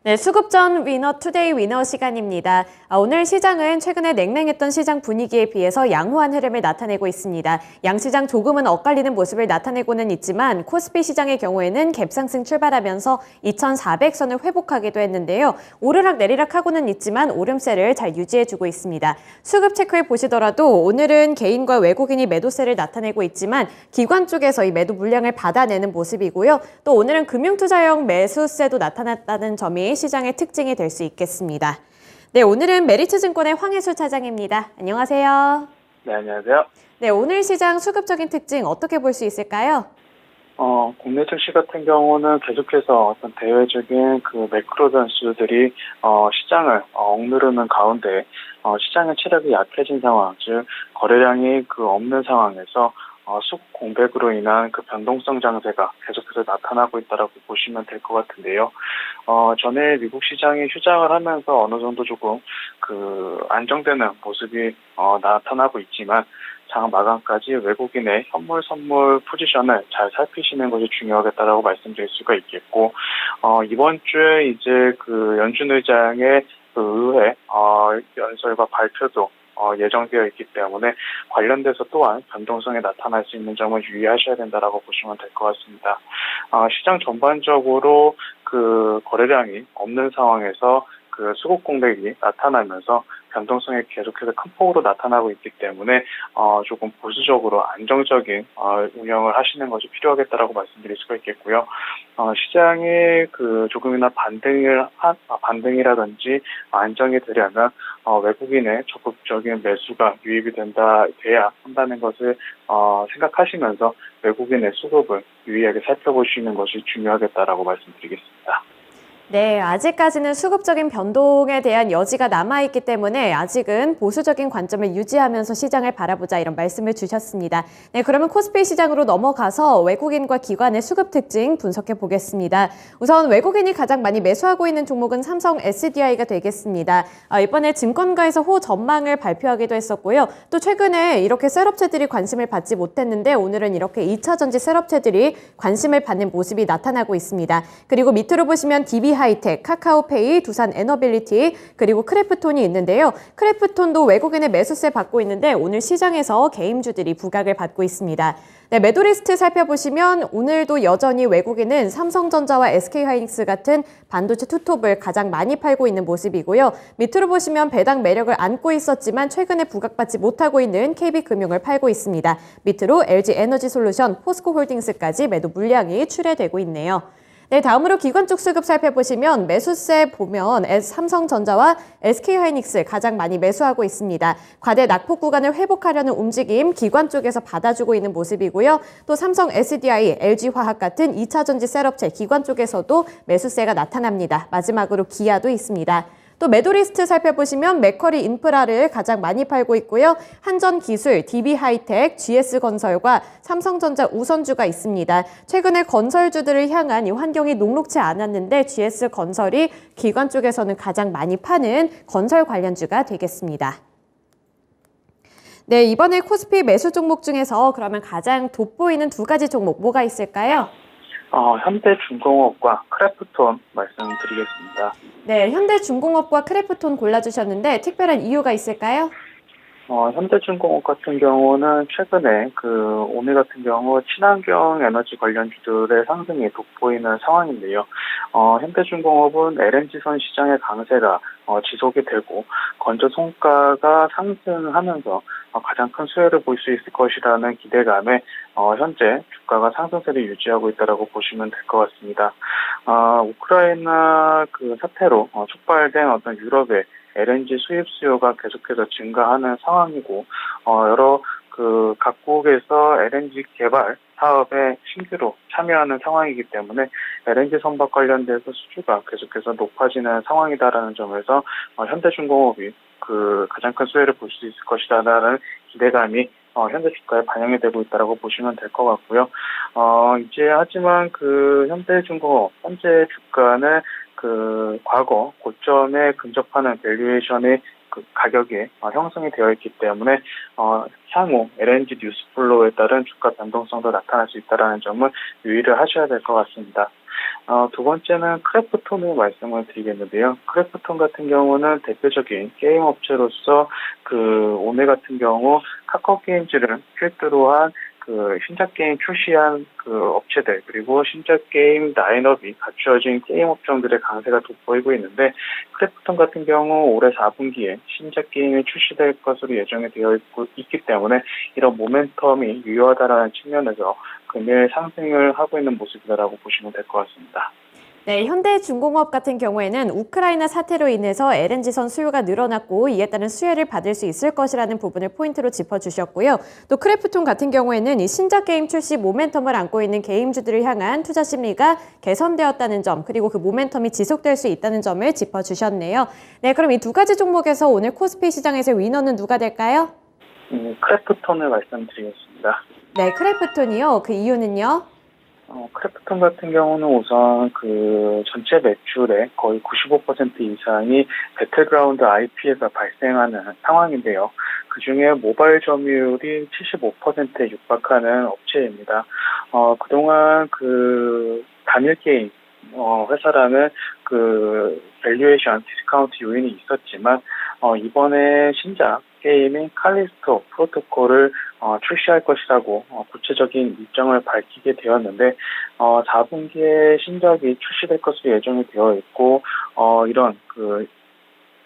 네, 수급전 위너 투데이 위너 시간입니다. 오늘 시장은 최근에 냉랭했던 시장 분위기에 비해서 양호한 흐름을 나타내고 있습니다. 양시장 조금은 엇갈리는 모습을 나타내고는 있지만 코스피 시장의 경우에는 갭상승 출발하면서 2,400선을 회복하기도 했는데요. 오르락 내리락 하고는 있지만 오름세를 잘 유지해주고 있습니다. 수급 체크해 보시더라도 오늘은 개인과 외국인이 매도세를 나타내고 있지만 기관 쪽에서 이 매도 물량을 받아내는 모습이고요. 또 오늘은 금융투자형 매수세도 나타났다는 점이 시장의 특징이 될 수 있겠습니다. 네, 오늘은 메리츠증권의 황혜수 차장입니다. 안녕하세요. 네, 안녕하세요. 네, 오늘 시장 수급적인 특징 어떻게 볼 수 있을까요? 국내 증시 같은 경우는 계속해서 어떤 대외적인 그 매크로 변수들이 시장을 억누르는 가운데 시장의 체력이 약해진 상황, 즉 거래량이 없는 상황에서 수급 공백으로 인한 그 변동성 장세가 계속해서 나타나고 있다라고 보시면 될 것 같은데요. 전에 미국 시장이 휴장을 하면서 어느 정도 조금 안정되는 모습이 나타나고 있지만 장 마감까지 외국인의 현물 선물 포지션을 잘 살피시는 것이 중요하겠다라고 말씀드릴 수가 있겠고, 이번 주에 이제 연준 의장의 의회 연설과 발표도 예정되어 있기 때문에 관련돼서 또한 변동성이 나타날 수 있는 점을 유의하셔야 된다라고 보시면 될 것 같습니다. 시장 전반적으로 거래량이 없는 상황에서 수급 공백이 나타나면서 변동성이 계속해서 큰 폭으로 나타나고 있기 때문에 조금 보수적으로 안정적인 운영을 하시는 것이 필요하겠다라고 말씀드릴 수가 있겠고요. 시장이 조금이나 반등이라든지 안정이 되려면 외국인의 적극적인 매수가 유입이 돼야 한다는 것을 생각하시면서 외국인의 수급을 유의하게 살펴보시는 것이 중요하겠다라고 말씀드리겠습니다. 네, 아직까지는 수급적인 변동에 대한 여지가 남아있기 때문에 아직은 보수적인 관점을 유지하면서 시장을 바라보자 이런 말씀을 주셨습니다. 네, 그러면 코스피 시장으로 넘어가서 외국인과 기관의 수급 특징 분석해 보겠습니다. 우선 외국인이 가장 많이 매수하고 있는 종목은 삼성 SDI가 되겠습니다. 이번에 증권가에서 호 전망을 발표하기도 했었고요. 또 최근에 이렇게 셋업체들이 관심을 받지 못했는데 오늘은 이렇게 2차전지 셋업체들이 관심을 받는 모습이 나타나고 있습니다. 그리고 밑으로 보시면 DB하이텍, 카카오페이, 두산 에너빌리티, 그리고 크래프톤이 있는데요. 크래프톤도 외국인의 매수세 받고 있는데 오늘 시장에서 개임주들이 부각을 받고 있습니다. 네, 매도 리스트 살펴보시면 오늘도 여전히 외국인은 삼성전자와 SK하이닉스 같은 반도체 투톱을 가장 많이 팔고 있는 모습이고요. 밑으로 보시면 배당 매력을 안고 있었지만 최근에 부각받지 못하고 있는 KB금융을 팔고 있습니다. 밑으로 LG에너지솔루션, 포스코홀딩스까지 매도 물량이 출회되고 있네요. 네, 다음으로 기관 쪽 수급 살펴보시면 매수세 보면 삼성전자와 SK하이닉스 가장 많이 매수하고 있습니다. 과대 낙폭 구간을 회복하려는 움직임 기관 쪽에서 받아주고 있는 모습이고요. 또 삼성 SDI, LG화학 같은 2차전지 셋업체 기관 쪽에서도 매수세가 나타납니다. 마지막으로 기아도 있습니다. 또 매도 리스트 살펴보시면 맥쿼리 인프라를 가장 많이 팔고 있고요. 한전기술, DB하이텍, GS건설과 삼성전자 우선주가 있습니다. 최근에 건설주들을 향한 이 환경이 녹록지 않았는데 GS건설이 기관 쪽에서는 가장 많이 파는 건설 관련주가 되겠습니다. 네, 이번에 코스피 매수 종목 중에서 그러면 가장 돋보이는 두 가지 종목 뭐가 있을까요? 현대중공업과 크래프톤 말씀드리겠습니다. 네, 현대중공업과 크래프톤 골라주셨는데 특별한 이유가 있을까요? 현대중공업 같은 경우는 최근에 오늘 같은 경우 친환경 에너지 관련주들의 상승이 돋보이는 상황인데요. 현대중공업은 LNG선 시장의 강세가 지속이 되고 건조 성과가 상승하면서 가장 큰 수혜를 볼 수 있을 것이라는 기대감에 현재 주가가 상승세를 유지하고 있다고 보시면 될 것 같습니다. 우크라이나 사태로 촉발된 어떤 유럽의 LNG 수입 수요가 계속해서 증가하는 상황이고 여러 각국에서 LNG 개발 사업에 신규로 참여하는 상황이기 때문에 LNG 선박 관련돼서 수주가 계속해서 높아지는 상황이다라는 점에서 현대중공업이 가장 큰 수혜를 볼 수 있을 것이다라는 기대감이 현재 주가에 반영이 되고 있다고 보시면 될 것 같고요. 하지만 현대중공업 현재 주가는 과거 고점에 근접하는 밸류에이션의 가격이 형성이 되어 있기 때문에 향후 LNG 뉴스플로우에 따른 주가 변동성도 나타날 수 있다는 점을 유의를 하셔야 될 것 같습니다. 두 번째는 크래프톤을 말씀을 드리겠는데요. 크래프톤 같은 경우는 대표적인 게임 업체로서 오늘 같은 경우 카카오 게임즈를 필두로 한 신작 게임 출시한 업체들, 그리고 신작 게임 라인업이 갖추어진 게임 업종들의 강세가 돋보이고 있는데, 크래프톤 같은 경우 올해 4분기에 신작 게임이 출시될 것으로 예정이 되어 있기 때문에 이런 모멘텀이 유효하다라는 측면에서 금일 상승을 하고 있는 모습이라고 보시면 될 것 같습니다. 네, 현대중공업 같은 경우에는 우크라이나 사태로 인해서 LNG선 수요가 늘어났고 이에 따른 수혜를 받을 수 있을 것이라는 부분을 포인트로 짚어주셨고요. 또 크래프톤 같은 경우에는 이 신작 게임 출시 모멘텀을 안고 있는 게임주들을 향한 투자 심리가 개선되었다는 점, 그리고 그 모멘텀이 지속될 수 있다는 점을 짚어주셨네요. 네, 그럼 이 두 가지 종목에서 오늘 코스피 시장에서 위너는 누가 될까요? 크래프톤을 말씀드리겠습니다. 네, 크래프톤이요. 그 이유는요? 크래프톤 같은 경우는 우선 전체 매출의 거의 95% 이상이 배틀그라운드 IP에서 발생하는 상황인데요. 그 중에 모바일 점유율이 75%에 육박하는 업체입니다. 그동안 단일 게임, 회사라는 밸류에이션 디스카운트 요인이 있었지만, 이번에 신작 게임인 칼리스토 프로토콜을 출시할 것이라고 구체적인 일정을 밝히게 되었는데, 4분기에 신작이 출시될 것으로 예정이 되어 있고, 이런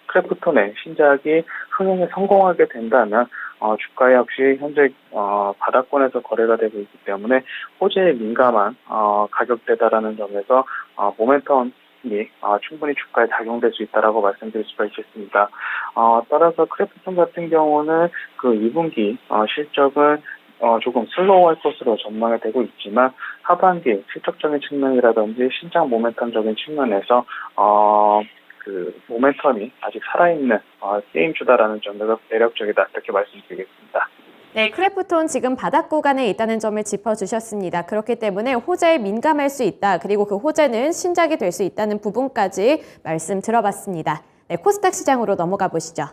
크래프톤의 신작이 흥행에 성공하게 된다면 주가 역시 현재 바닥권에서 거래가 되고 있기 때문에 호재에 민감한 가격대다라는 점에서 모멘텀이 충분히 주가에 작용될 수 있다라고 말씀드릴 수가 있겠습니다. 따라서 크래프톤 같은 경우는 2분기 실적은 조금 슬로우할 것으로 전망이 되고 있지만, 하반기 실적적인 측면이라든지 신작 모멘텀적인 측면에서 모멘텀이 아직 살아있는 게임주다라는 점에서 매력적이다, 이렇게 말씀드리겠습니다. 네, 크래프톤 지금 바닥 구간에 있다는 점을 짚어주셨습니다. 그렇기 때문에 호재에 민감할 수 있다. 그리고 그 호재는 신작이 될 수 있다는 부분까지 말씀 들어봤습니다. 네, 코스닥 시장으로 넘어가 보시죠.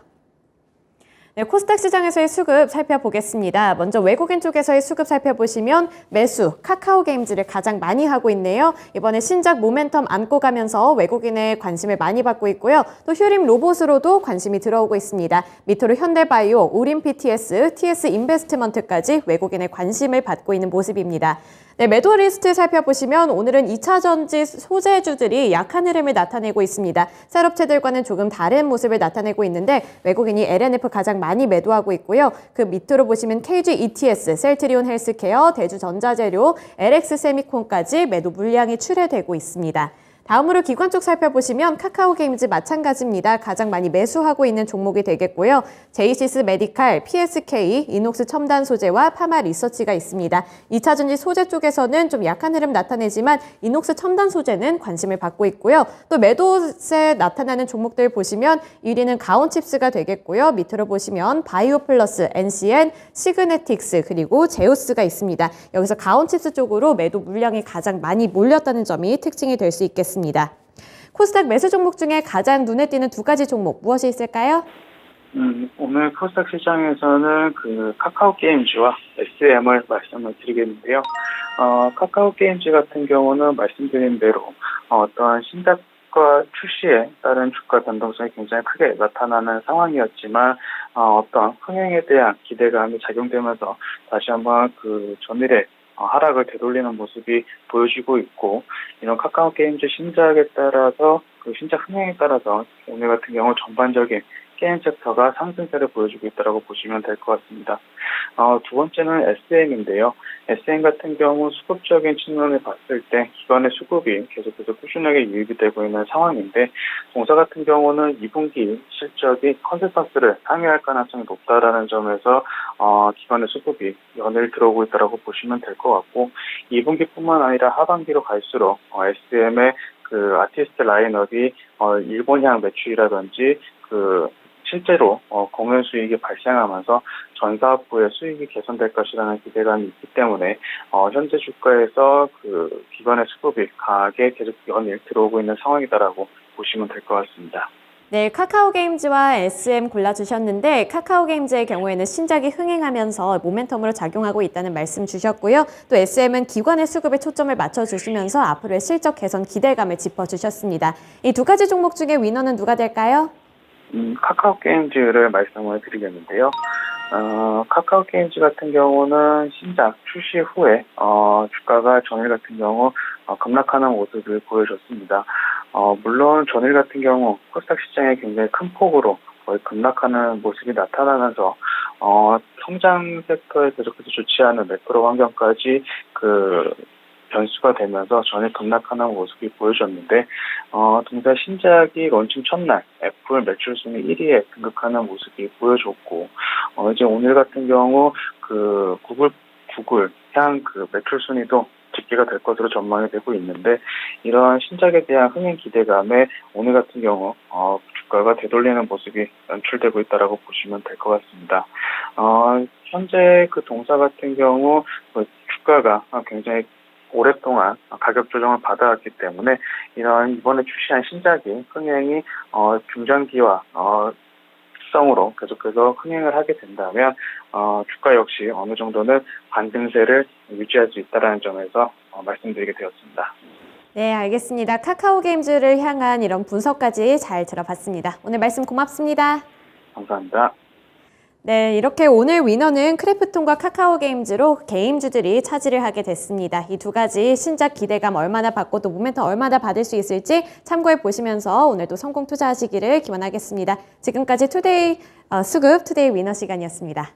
네, 코스닥 시장에서의 수급 살펴보겠습니다. 먼저 외국인 쪽에서의 수급 살펴보시면 매수, 카카오 게임즈를 가장 많이 하고 있네요. 이번에 신작 모멘텀 안고 가면서 외국인의 관심을 많이 받고 있고요. 또 휴림 로봇으로도 관심이 들어오고 있습니다. 밑으로 현대바이오, 우림 PTS, TS 인베스트먼트까지 외국인의 관심을 받고 있는 모습입니다. 네, 매도 리스트 살펴보시면 오늘은 2차 전지 소재주들이 약한 흐름을 나타내고 있습니다. 쌀업체들과는 조금 다른 모습을 나타내고 있는데 외국인이 LNF 가장 많이 매도하고 있고요. 그 밑으로 보시면 KG ETS, 셀트리온 헬스케어, 대주전자재료, LX 세미콘까지 매도 물량이 출회되고 있습니다. 다음으로 기관 쪽 살펴보시면 카카오 게임즈 마찬가지입니다. 가장 많이 매수하고 있는 종목이 되겠고요. 제이시스 메디칼, PSK, 이녹스 첨단 소재와 파마 리서치가 있습니다. 2차 전지 소재 쪽에서는 좀 약한 흐름 나타내지만 이녹스 첨단 소재는 관심을 받고 있고요. 또 매도세 나타나는 종목들 보시면 1위는 가온칩스가 되겠고요. 밑으로 보시면 바이오플러스, NCN, 시그네틱스 그리고 제우스가 있습니다. 여기서 가온칩스 쪽으로 매도 물량이 가장 많이 몰렸다는 점이 특징이 될 수 있겠습니다. 코스닥 매수 종목 중에 가장 눈에 띄는 두 가지 종목 무엇이 있을까요? 오늘 코스닥 시장에서는 카카오 게임즈와 SM을 말씀을 드리겠는데요. 카카오 게임즈 같은 경우는 말씀드린 대로 어떠한 신작과 출시에 따른 주가 변동성이 굉장히 크게 나타나는 상황이었지만, 어떤 흥행에 대한 기대감이 작용되면서 다시 한번 전일의 하락을 되돌리는 모습이 보여지고 있고, 이런 카카오 게임즈 신작에 따라서 신작 흥행에 따라서 오늘 같은 경우 전반적인 게임 섹터가 상승세를 보여주고 있다고 보시면 될 것 같습니다. 두 번째는 SM인데요. SM 같은 경우 수급적인 측면을 봤을 때 기관의 수급이 계속해서 꾸준하게 유입이 되고 있는 상황인데, 동사 같은 경우는 2분기 실적이 컨센서스를 상회할 가능성이 높다라는 점에서 기관의 수급이 연일 들어오고 있다고 보시면 될 것 같고, 2분기뿐만 아니라 하반기로 갈수록 SM의 아티스트 라인업이 일본향 매출이라든지 실제로 공연 수익이 발생하면서 전 사업부의 수익이 개선될 것이라는 기대감이 있기 때문에 현재 주가에서 기관의 수급이 강하게 계속 연일 들어오고 있는 상황이다라고 보시면 될 것 같습니다. 네, 카카오 게임즈와 SM 골라주셨는데 카카오 게임즈의 경우에는 신작이 흥행하면서 모멘텀으로 작용하고 있다는 말씀 주셨고요. 또 SM은 기관의 수급에 초점을 맞춰주시면서 앞으로의 실적 개선 기대감을 짚어주셨습니다. 이 두 가지 종목 중에 위너는 누가 될까요? 카카오 게임즈를 말씀을 드리겠는데요. 카카오 게임즈 같은 경우는 신작 출시 후에 주가가 전일 같은 경우 급락하는 모습을 보여줬습니다. 물론 전일 같은 경우 코스닥 시장에 굉장히 큰 폭으로 거의 급락하는 모습이 나타나면서 성장 섹터에 계속해서 좋지 않은 매크로 환경까지 변수가 되면서 전일 급락하는 모습이 보여졌는데 동사 신작이 론칭 첫날 애플 매출 순위 1위에 등극하는 모습이 보여줬고 이제 오늘 같은 경우 구글 향 매출 순위도 집계가 될 것으로 전망이 되고 있는데 이러한 신작에 대한 흥행 기대감에 오늘 같은 경우 주가가 되돌리는 모습이 연출되고 있다라고 보시면 될 것 같습니다. 현재 동사 같은 경우 주가가 굉장히 오랫동안 가격 조정을 받아왔기 때문에 이런 이번에 출시한 신작이 흥행이 중장기와 특성으로 계속해서 흥행을 하게 된다면 주가 역시 어느 정도는 반등세를 유지할 수 있다는 점에서 말씀드리게 되었습니다. 네, 알겠습니다. 카카오 게임즈를 향한 이런 분석까지 잘 들어봤습니다. 오늘 말씀 고맙습니다. 감사합니다. 네, 이렇게 오늘 위너는 크래프톤과 카카오 게임즈로 게임주들이 차지를 하게 됐습니다. 이 두 가지 신작 기대감 얼마나 받고 또 모멘텀 얼마나 받을 수 있을지 참고해 보시면서 오늘도 성공 투자하시기를 기원하겠습니다. 지금까지 투데이 수급 투데이 위너 시간이었습니다.